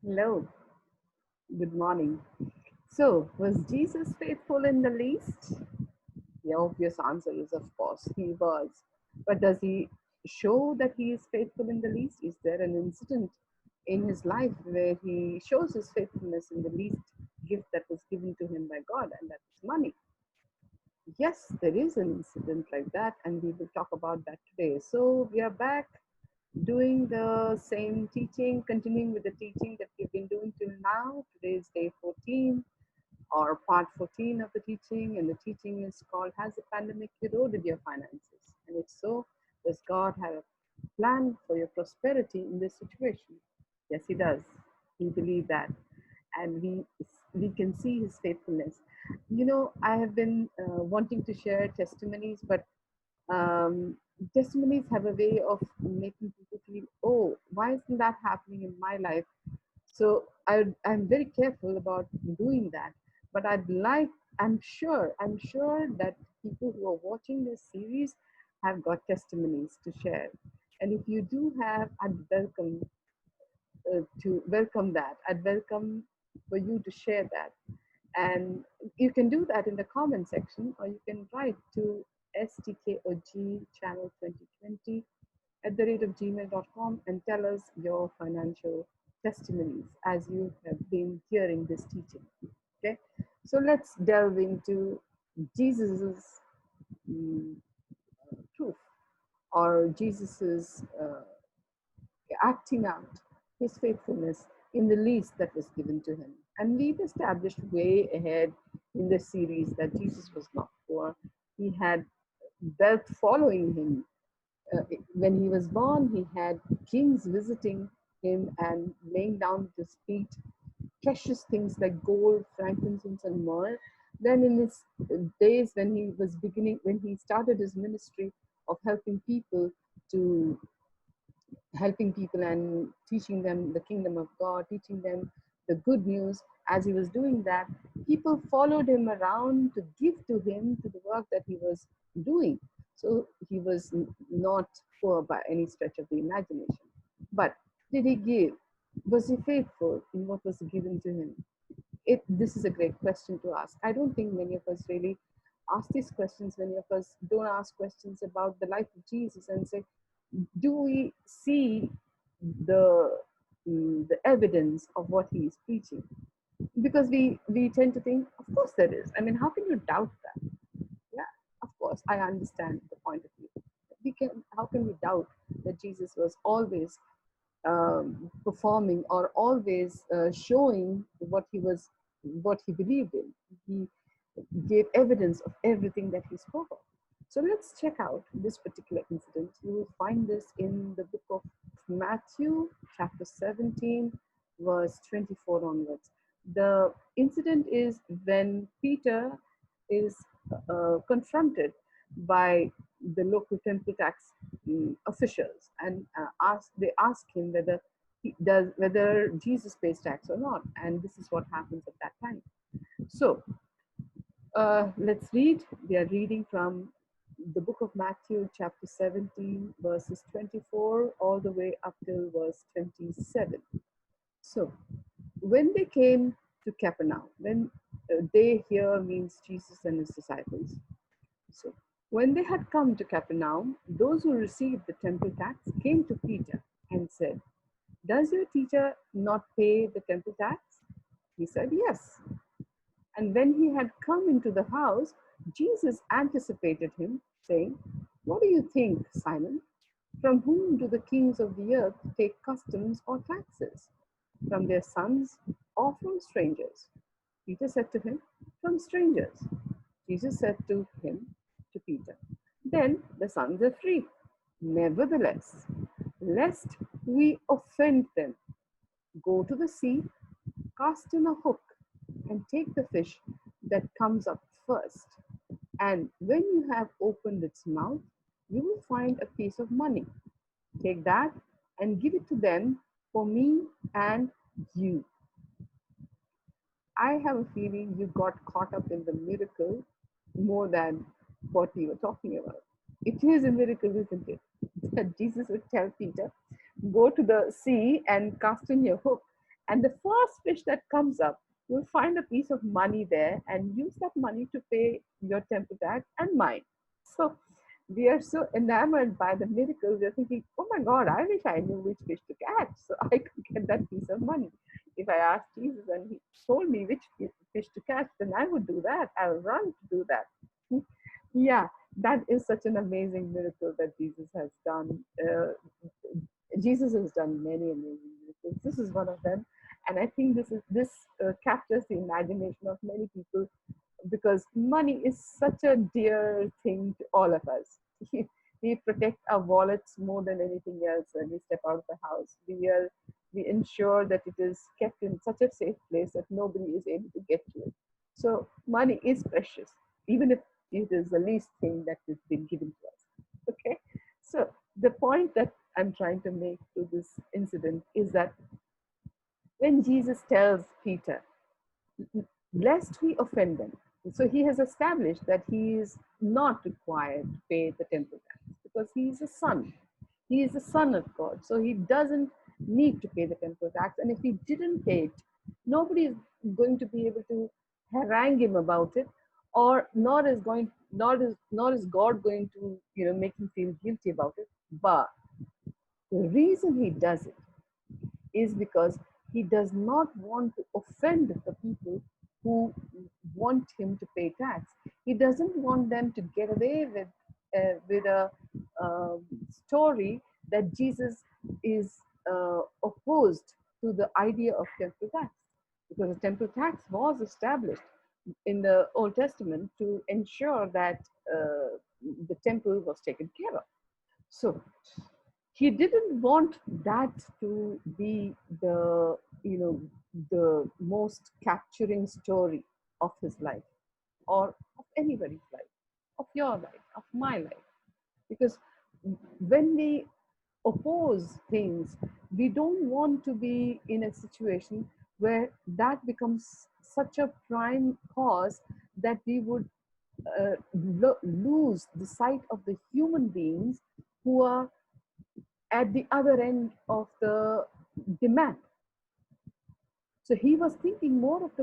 Hello, good morning. So, was Jesus faithful in the least? The obvious answer is, of course, he was. But does he show that he is faithful in the least? Is there an incident in his life where he shows his faithfulness in the least gift that was given to him by God, and that is money? Yes, there is an incident like that, and we will talk about that today. So, we are back doing the same teaching, continuing with the teaching that we've been doing till now. Today is day 14 or part 14 of the teaching, and the teaching is called Has the Pandemic Eroded Your Finances? And if so, does God have a plan for your prosperity in this situation? Yes, He does. We believe that, and we can see His faithfulness. I have been wanting to share testimonies, but um, testimonies have a way of making people feel, oh, why isn't that happening in my life? So I'm very careful about doing that. But I'm sure that people who are watching this series have got testimonies to share. And if you do have, I'd welcome that. I'd welcome for you to share that. And you can do that in the comment section, or you can write to stkog channel 2020 at the rate of gmail.com and tell us your financial testimonies as you have been hearing this teaching. Okay, so let's delve into Jesus's mm, proof, or Jesus's acting out his faithfulness in the least that was given to him. And we've established way ahead in this series that Jesus was not poor. He had wealth following him. When he was born, he had kings visiting him and laying down at his feet precious things like gold, frankincense, and myrrh. Then, in his days when he started his ministry of to helping people and teaching them the kingdom of God, teaching them the good news. As he was doing that, people followed him around to give to him to the work that he was doing. So he was not poor by any stretch of the imagination. But did he give? Was he faithful in what was given to him? This is a great question to ask. I don't think many of us really ask these questions. Many of us don't ask questions about the life of Jesus and say, do we see the the evidence of what he is preaching? Because we tend to think, of course there is. I mean, how can you doubt that? Yeah, of course, I understand the point of view. How can we doubt that Jesus was always performing, or always showing what he believed in? He gave evidence of everything that he spoke of. So let's check out this particular incident. You will find this in the book of Matthew, chapter 17, verse 24 onwards. The incident is when Peter is confronted by the local temple tax officials, and they ask him whether Jesus pays tax or not, and this is what happens at that time. So let's read. We are reading from the book of Matthew, chapter 17, verses 24 all the way up till verse 27. So, when they came to Capernaum, when they here means Jesus and his disciples. So, when they had come to Capernaum, those who received the temple tax came to Peter and said, "Does your teacher not pay the temple tax?" He said, "Yes." And when he had come into the house, Jesus anticipated him, saying, "What do you think, Simon? From whom do the kings of the earth take customs or taxes? From their sons or from strangers?" Peter said to him, "From strangers." Jesus said to Peter, "Then the sons are free. Nevertheless, lest we offend them, go to the sea, cast in a hook, and take the fish that comes up first. And when you have opened its mouth, you will find a piece of money. Take that and give it to them for me and you." I have a feeling you got caught up in the miracle more than what we were talking about. It is a miracle, isn't it? That Jesus would tell Peter, "Go to the sea and cast in your hook, And the first fish that comes up, you'll find a piece of money there and use that money to pay your temple tax and mine. So we are so enamored by the miracle, we're thinking, oh my God, I wish I knew which fish to catch so I could get that piece of money. If I asked Jesus and he told me which fish to catch, then I would do that. I would run to do that. Yeah, that is such an amazing miracle that Jesus has done. Jesus has done many amazing miracles. This is one of them, and I think this captures the imagination of many people because money is such a dear thing to all of us. We protect our wallets more than anything else when we step out of the house. We ensure that it is kept in such a safe place that nobody is able to get to it. So money is precious, even if it is the least thing that has been given to us. Okay, so the point that I'm trying to make to this incident is that when Jesus tells Peter, lest we offend them. So he has established that he is not required to pay the temple tax because he is a son. He is the son of God. So he doesn't need to pay the temple tax. And if he didn't pay it, nobody is going to be able to harangue him about it, or nor is God going to make him feel guilty about it. But the reason he does it is because he does not want to offend the people who want him to pay tax. He doesn't want them to get away with a story that Jesus is opposed to the idea of temple tax, because the temple tax was established in the Old Testament to ensure that the temple was taken care of. So he didn't want that to be the most capturing story of his life or of anybody's life, of your life, of my life. Because when we oppose things, we don't want to be in a situation where that becomes such a prime cause that we would lose the sight of the human beings who are at the other end of the demand. So he was thinking more of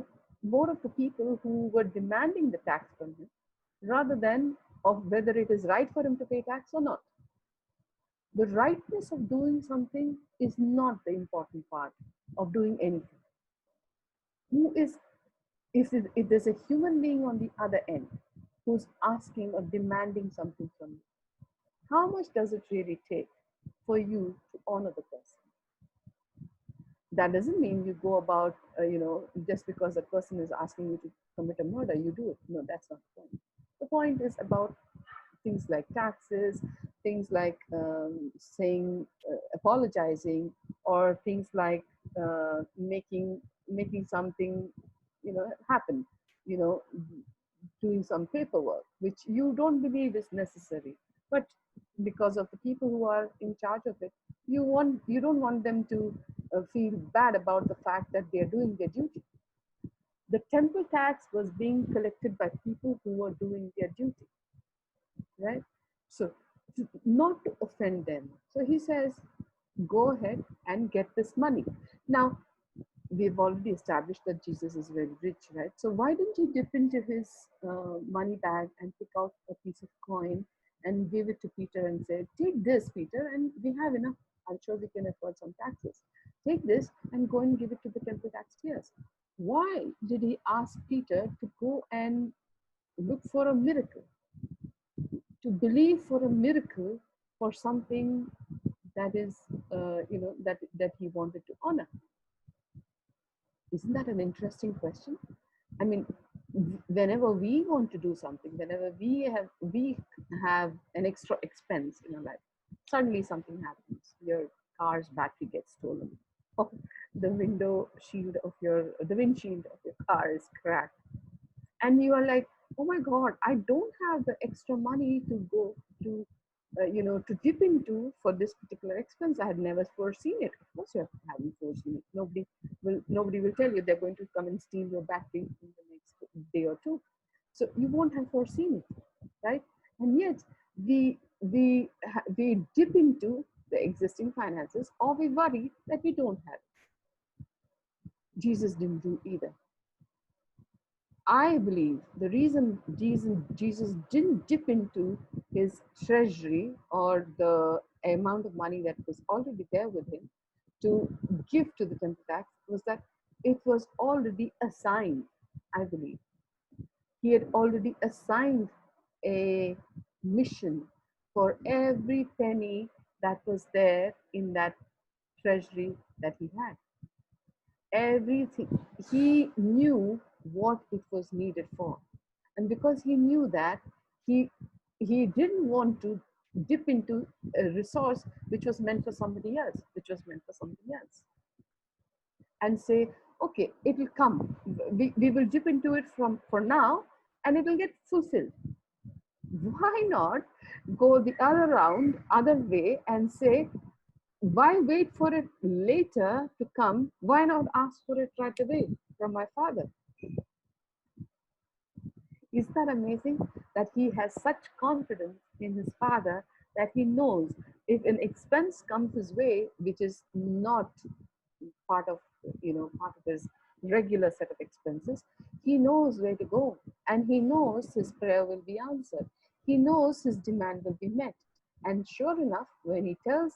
the people who were demanding the tax from him, rather than of whether it is right for him to pay tax or not. The rightness of doing something is not the important part of doing anything. Who is if there's a human being on the other end who's asking or demanding something from you, how much does it really take for you to honor the person? That doesn't mean you go about, just because a person is asking you to commit a murder, you do it. No, that's not the point. The point is about things like taxes, things like apologizing, or things like making something, happen. You know, doing some paperwork, which you don't believe is necessary, but because of the people who are in charge of it, you don't want them to feel bad about the fact that they are doing their duty. The temple tax was being collected by people who were doing their duty, right? So not to offend them. So he says, go ahead and get this money. Now, we've already established that Jesus is very rich, right? So why didn't he dip into his money bag and pick out a piece of coin and give it to Peter and say, take this, Peter, and we have enough. I'm sure we can afford some taxes. Take this and go and give it to the temple taxpayers. Why did he ask Peter to go and look for a miracle, to believe for a miracle for something that is, that he wanted to honor? Isn't that an interesting question? I mean, whenever we want to do something, whenever we have an extra expense in our life, suddenly something happens. Your car's battery gets stolen, or the windshield of your car is cracked, and you are like, oh my God, I don't have the extra money to go to to dip into for this particular expense. I had never foreseen it. Of course you haven't foreseen it. Nobody will tell you they're going to come and steal your battery in the next day or two. So you won't have foreseen it, right? And yet we dip into the existing finances, or we worry that we don't have it. Jesus didn't do either. I believe the reason Jesus didn't dip into his treasury or the amount of money that was already there with him to give to the temple tax was that it was already assigned, I believe. He had already assigned a mission for every penny that was there in that treasury that he had. Everything. He knew what it was needed for. And because he knew that, he he didn't want to dip into a resource which was meant for somebody else, and say, okay, it will come. We will dip into it from for now and it will get fulfilled. Why not go the other way and say, why wait for it later to come? Why not ask for it right away from my Father? Is that amazing that he has such confidence in his Father that he knows if an expense comes his way, which is not part of part of his regular set of expenses, he knows where to go, and he knows his prayer will be answered. He knows his demand will be met. And sure enough, when he tells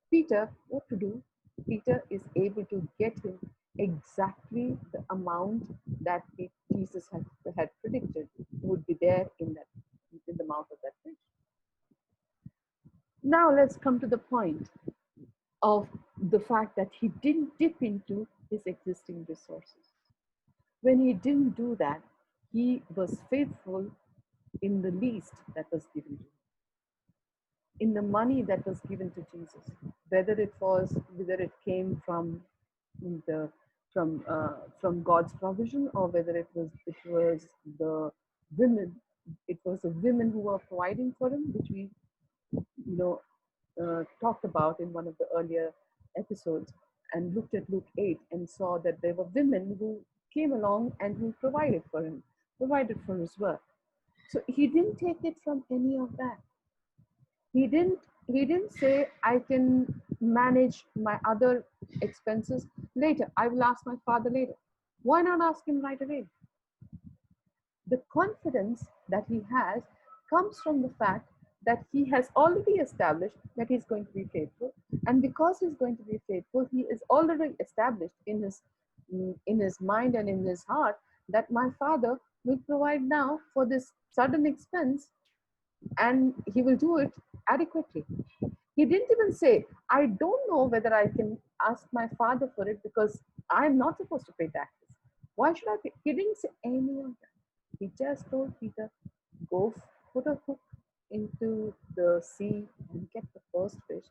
Peter what to do, Peter is able to get him exactly the amount that Jesus had predicted would be there in the mouth of that fish. Now let's come to the point of the fact that he didn't dip into his existing resources. When he didn't do that, he was faithful in the least that was given to him, in the money that was given to Jesus, whether it came from the from God's provision, or whether it was the women. It was the women who were providing for him, which we talked about in one of the earlier episodes, and looked at Luke 8 and saw that there were women who came along and who provided for him, provided for his work. So he didn't take it from any of that. He didn't say, I can manage my other expenses later. I will ask my Father later. Why not ask him right away? The confidence that he has comes from the fact that he has already established that he's going to be faithful. And because he's going to be faithful, he is already established in his mind and in his heart that my Father will provide now for this sudden expense, and he will do it adequately. He didn't even say, I don't know whether I can ask my Father for it because I'm not supposed to pay taxes. Why should I pay? He didn't say any of that. He just told Peter, go put a hook into the sea and get the first fish,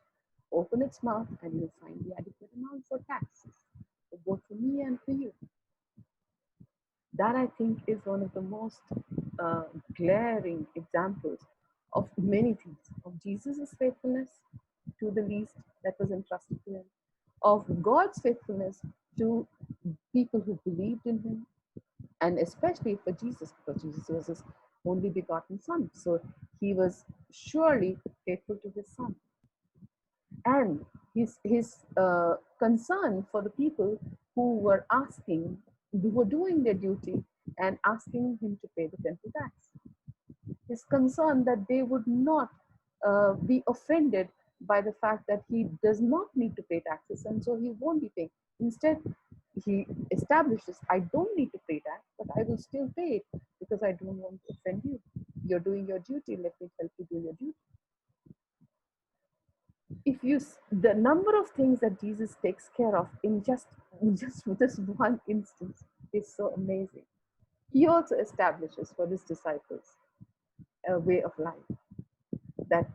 open its mouth, and you'll find the adequate amount for taxes, both for me and for you. That, I think, is one of the most glaring examples of many things, of Jesus' faithfulness to the least that was entrusted to him, of God's faithfulness to people who believed in him, and especially for Jesus, because Jesus was his only begotten Son. So he was surely faithful to his Son. And his concern for the people who were doing their duty and asking him to pay the temple tax. His concern that they would not be offended by the fact that he does not need to pay taxes, and so he won't be paying. Instead, he establishes, I don't need to pay tax, but I will still pay it because I don't want to offend you. You're doing your duty, let me help you do your duty. The number of things that Jesus takes care of in just this one instance is so amazing. He also establishes for his disciples a way of life that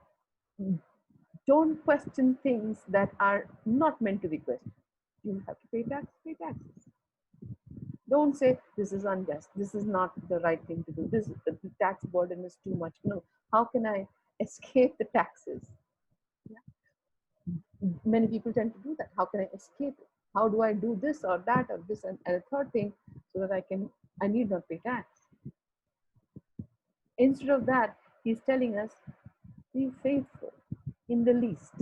don't question things that are not meant to be questioned. You have to pay taxes. Don't say this is unjust, this is not the right thing to do, the tax burden is too much. No, how can I escape the taxes? Many people tend to do that. How can I escape it? How do I do this or that or this and a third thing so that I need not pay tax? Instead of that, he's telling us, be faithful in the least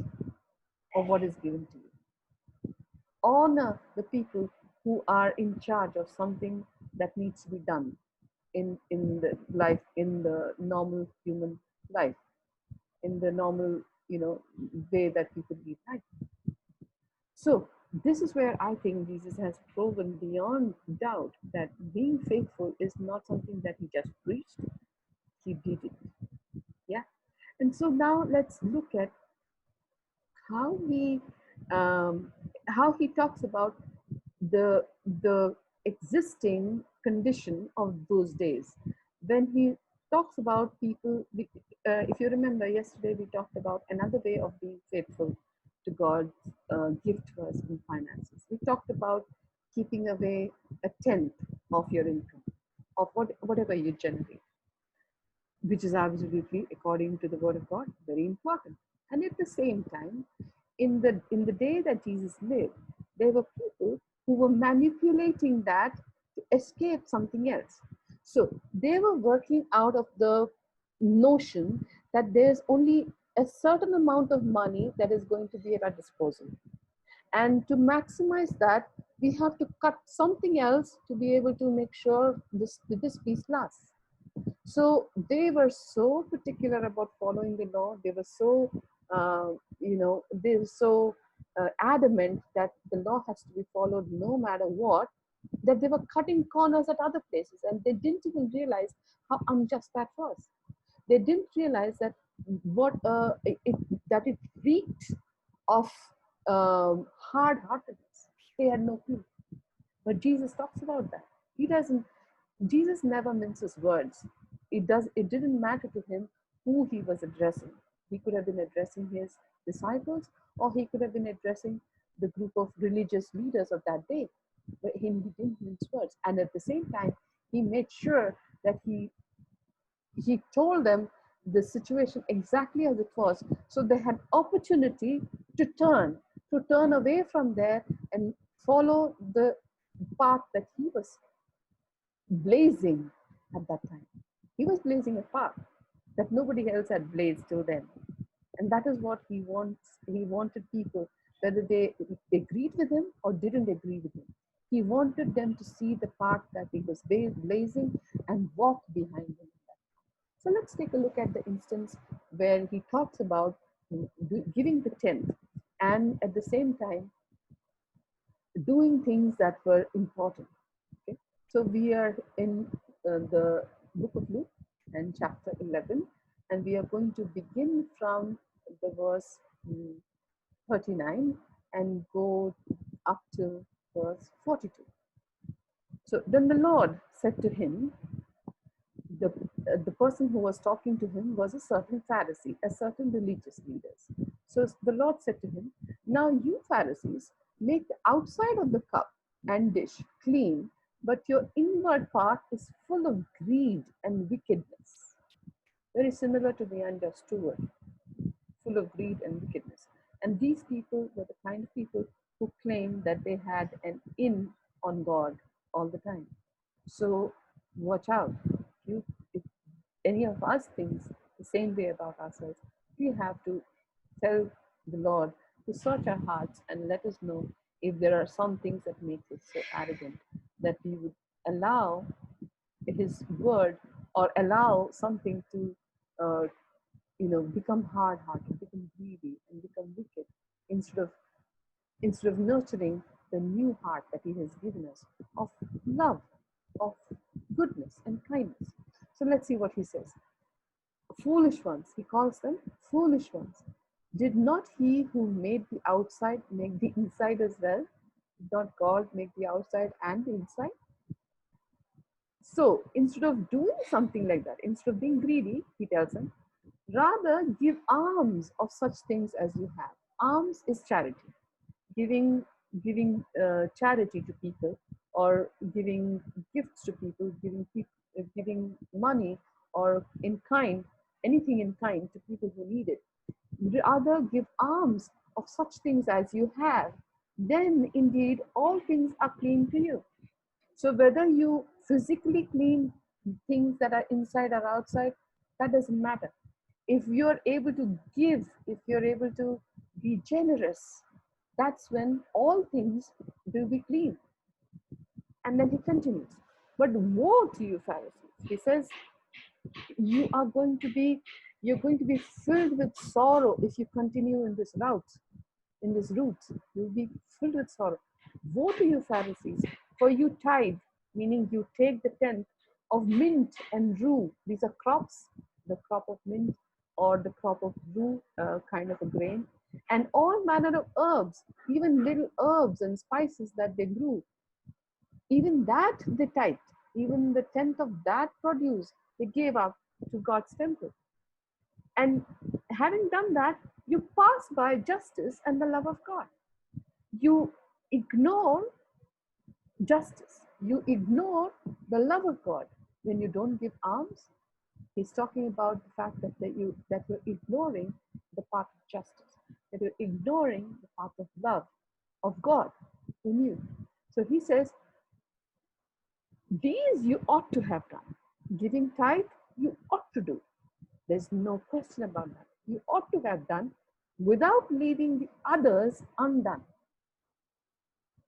of what is given to you. Honor the people who are in charge of something that needs to be done in the life, in the normal human life, in the normal, way that people live life. So this is where I think Jesus has proven beyond doubt that being faithful is not something that he just preached, he did it. Yeah. And so now let's look at how he how he talks about the existing condition of those days. When he talks about people, if you remember yesterday, we talked about another way of being faithful to God's gift to us in finances. We talked about keeping away a tenth of your income, of whatever you generate, which is absolutely, according to the word of God, very important. And at the same time, in the day that Jesus lived, there were people who were manipulating that to escape something else. So they were working out of the notion that there's only a certain amount of money that is going to be at our disposal. And to maximize that, we have to cut something else to be able to make sure this piece lasts. So they were so particular about following the law. They were so, they were so adamant that the law has to be followed no matter what, that they were cutting corners at other places, and they didn't even realize how unjust that was. They didn't realize that that it reeked of hard-heartedness. They had no clue. But Jesus talks about that. He doesn't. Jesus never minces words. It didn't matter to him who he was addressing. He could have been addressing his disciples, or he could have been addressing the group of religious leaders of that day. But he didn't mince words. And at the same time, he made sure that he told them the situation exactly as it was, so they had opportunity to turn away from there and follow the path that he was blazing at that time. He was blazing a path that nobody else had blazed till then. And that is what he wants. He wanted people, whether they agreed with him or didn't agree with him. He wanted them to see the path that he was blazing and walk behind him. So let's take a look at the instance where he talks about giving the tenth, and at the same time doing things that were important. Okay? So we are in the book of Luke and chapter 11, and we are going to begin from the verse 39 and go up to verse 42. So then the Lord said to him, the person who was talking to him was a certain Pharisee, a certain religious leader. So the Lord said to him, now you Pharisees make the outside of the cup and dish clean, but your inward part is full of greed and wickedness. Very similar to the unjust steward, full of greed and wickedness. And these people were the kind of people who claimed that they had an in on God all the time. So watch out. If any of us thinks the same way about ourselves, we have to tell the Lord to search our hearts and let us know if there are some things that make us so arrogant that we would allow His word or allow something to, become hard-hearted, become greedy, and become wicked instead of nurturing the new heart that He has given us of love, of goodness and kindness. So let's see what He says. Foolish ones, He calls them foolish ones. Did not He who made the outside make the inside as well? Did not God make the outside and the inside? So instead of doing something like that, instead of being greedy, He tells them, rather give alms of such things as you have. Alms is charity. Giving charity to people, or giving gifts to people, giving money or in kind, anything in kind to people who need it. Rather give alms of such things as you have, then indeed all things are clean to you. So whether you physically clean things that are inside or outside, that doesn't matter. If you're able to give, if you're able to be generous, that's when all things will be clean. And then he continues, but woe to you, Pharisees. He says, you are going to be, you're going to be filled with sorrow if you continue in this route, in this route. You'll be filled with sorrow. Woe to you, Pharisees, for you tithe, meaning you take the tenth of mint and rue. These are crops, the crop of mint or the crop of rue, kind of a grain, and all manner of herbs, even little herbs and spices that they grew. Even that they tithed, even the tenth of that produce they gave up to God's temple. And having done that, you pass by justice and the love of God. You ignore justice. You ignore the love of God when you don't give alms. He's talking about the fact that you're ignoring the path of justice, that you're ignoring the path of love of God in you. So he says, these you ought to have done. Giving tithe, you ought to do. There's no question about that. You ought to have done without leaving the others undone.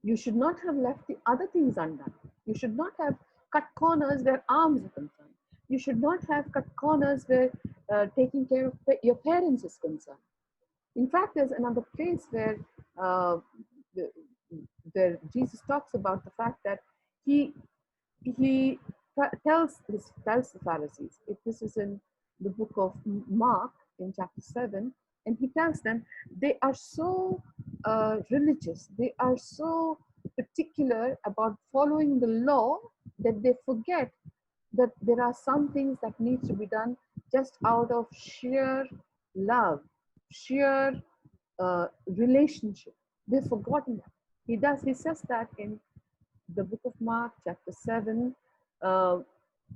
You should not have left the other things undone. You should not have cut corners where alms are concerned. You should not have cut corners where taking care of your parents is concerned. In fact, there's another place uh, where Jesus talks about the fact that he tells the Pharisees. If this is in the book of Mark in chapter 7, and he tells them they are so religious, they are so particular about following the law that they forget that there are some things that needs to be done just out of sheer love, sheer relationship. They've forgotten that. He says that in the book of Mark, chapter 7,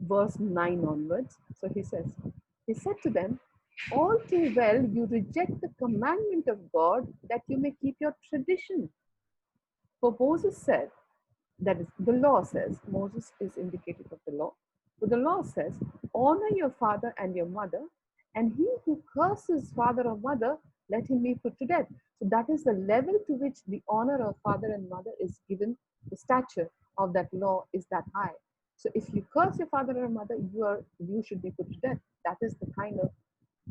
verse 9 onwards. So he said to them, all too well you reject the commandment of God that you may keep your tradition. For Moses said, that is, the law says, Moses is indicative of the law. But the law says, honor your father and your mother, and he who curses father or mother, let him be put to death. So that is the level to which the honor of father and mother is given. The stature of that law is that high. So if you curse your father or mother, you should be put to death. That is the kind of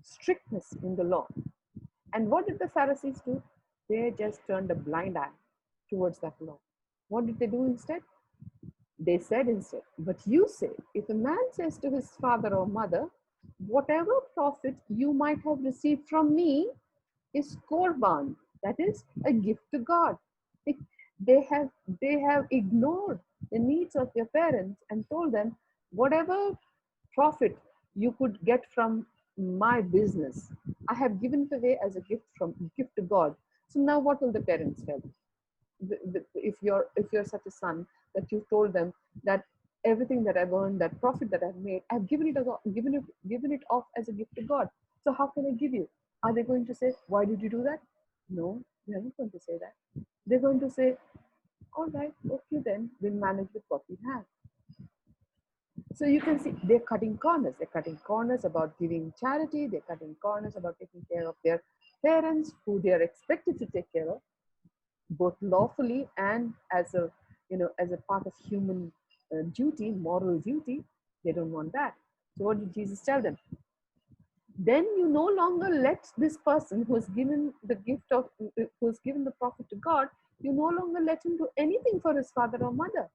strictness in the law. And what did the Pharisees do? They just turned a blind eye towards that law. What did they do instead? They said instead, but you say, if a man says to his father or mother, whatever profit you might have received from me is korban, that is a gift to God. They have ignored the needs of their parents and told them, whatever profit you could get from my business, I have given it away as a gift to God. So now what will the parents tell? If you're such a son that you told them that everything that I've earned, that profit that I've made, I've given it off as a gift to God. So how can I give you? Are they going to say, why did you do that? No, they're not going to say that. They're going to say, all right, okay, then we'll manage with what we have. So you can see they're cutting corners. They're cutting corners about giving charity. They're cutting corners about taking care of their parents who they are expected to take care of, both lawfully and as a part of human duty, moral duty. They don't want that. So what did Jesus tell them? Then you no longer let this person who's given the profit to God, you no longer let him do anything for his father or mother.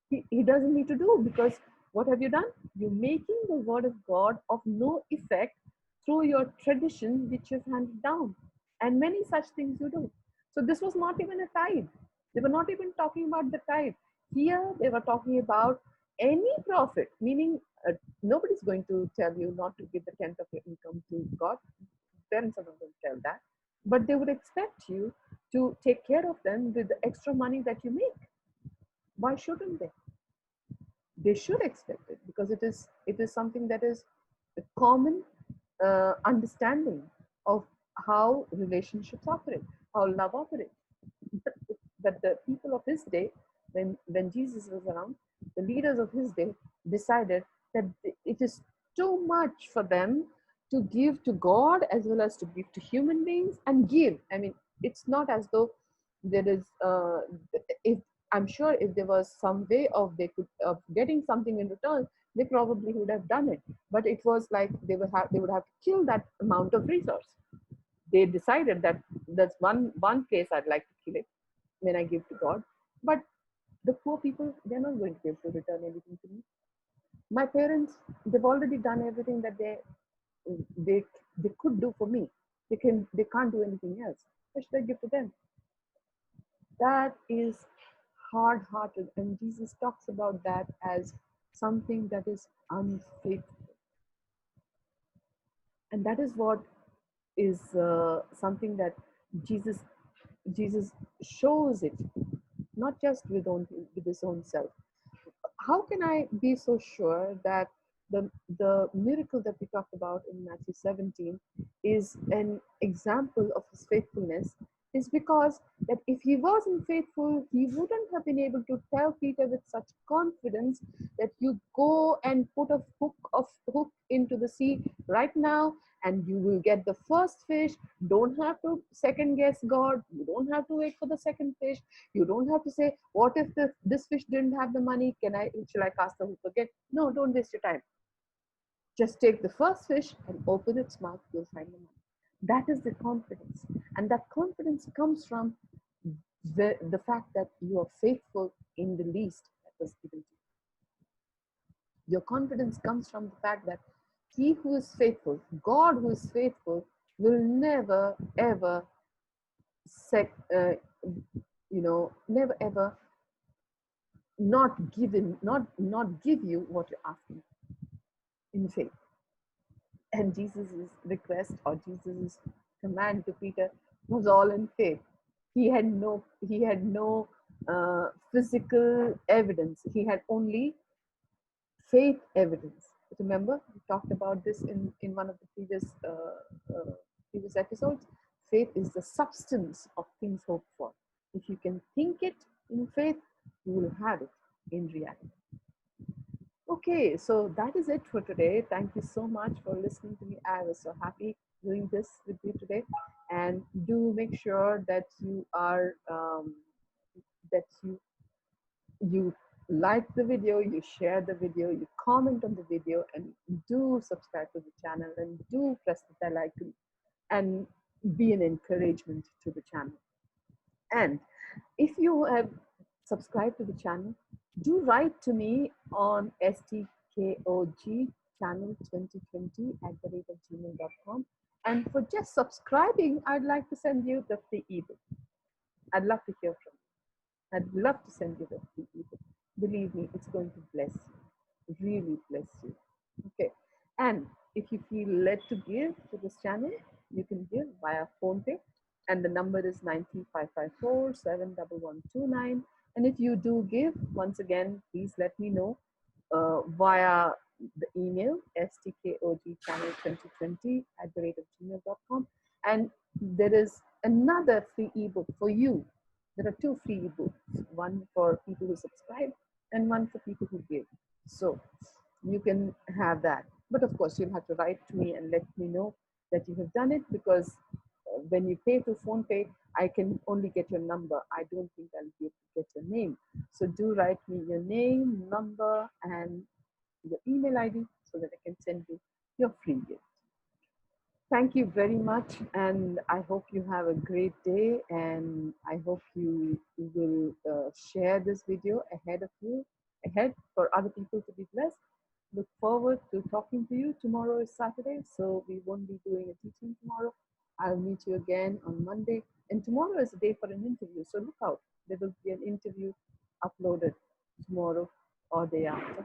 He doesn't need to do, because what have you done? You're making the word of God of no effect through your tradition which you've handed down, and many such things you do. So this was not even a tithe. They were not even talking about the tithe. Here they were talking about any profit, meaning nobody's going to tell you not to give the tenth of your income to God. Parents are not going to tell that. But they would expect you to take care of them with the extra money that you make. Why shouldn't they? They should expect it, because it is something that is a common understanding of how relationships operate, how love operates. That the people of his day, when Jesus was around, the leaders of his day decided that it is too much for them to give to God as well as to give to human beings and give. I mean, it's not as though there is, if I'm sure if there was some way of they could of getting something in return, they probably would have done it. But it was like they would have to kill that amount of resource. They decided that that's one place I'd like to kill it when I give to God. But the poor people, they're not going to be able to return anything to me. My parents, they've already done everything that they they could do for me. They can't do anything else. What should I give to them? That is hard-hearted, and Jesus talks about that as something that is unfaithful. And that is what is something that jesus Jesus shows it, not just with his own self. How can I be so sure that the miracle that we talked about in Matthew 17 is an example of his faithfulness? Is because that if he wasn't faithful, he wouldn't have been able to tell Peter with such confidence that you go and put a hook into the sea right now, and you will get the first fish. Don't have to second guess God. You don't have to wait for the second fish. You don't have to say, what if this fish didn't have the money? Shall I cast the hook again? No, don't waste your time. Just take the first fish and open its mouth, you'll find the money. That is the confidence. And that confidence comes from the fact that you are faithful in the least that was given to you. Your confidence comes from the fact that he who is faithful, God who is faithful, will never ever never ever not give you what you're asking in faith. And Jesus' request or Jesus' command to Peter was all in faith. He had no physical evidence. He had only faith evidence. Remember, we talked about this in one of the previous episodes. Faith is the substance of things hoped for. If you can think it in faith, you will have it in reality. Okay, so that is it for today. Thank you so much for listening to me. I was so happy doing this with you today. And do make sure that you like the video, you share the video, you comment on the video, and do subscribe to the channel, and do press the bell icon and be an encouragement to the channel. And if you have subscribed to the channel, do write to me on stkogchannel2020@gmail.com. And for just subscribing, I'd like to send you the free ebook. I'd love to hear from you. I'd love to send you the free ebook. Believe me, it's going to bless you, really bless you. Okay. And if you feel led to give to this channel, you can give via PhonePe. And the number is 93554-71129. And if you do give, once again, please let me know via the email stkogchannel2020@gmail.com. And there is another free ebook for you. There are 2 free ebooks, one for people who subscribe and one for people who give. So you can have that. But of course, you'll have to write to me and let me know that you have done it, because when you pay through PhonePe, I can only get your number. I don't think I'll be able to get your name. So do write me your name, number, and your email ID so that I can send you your free gift. Thank you very much, and I hope you have a great day, and I hope you will share this video ahead for other people to be blessed. Look forward to talking to you. Tomorrow is Saturday, so we won't be doing a teaching tomorrow. I'll meet you again on Monday, and tomorrow is a day for an interview, so look out. There will be an interview uploaded tomorrow or day after,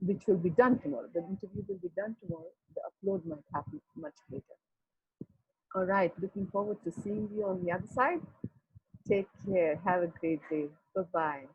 which will be done tomorrow. The interview will be done tomorrow. The upload might happen much later. All right, looking forward to seeing you on the other side. Take care. Have a great day. Bye-bye.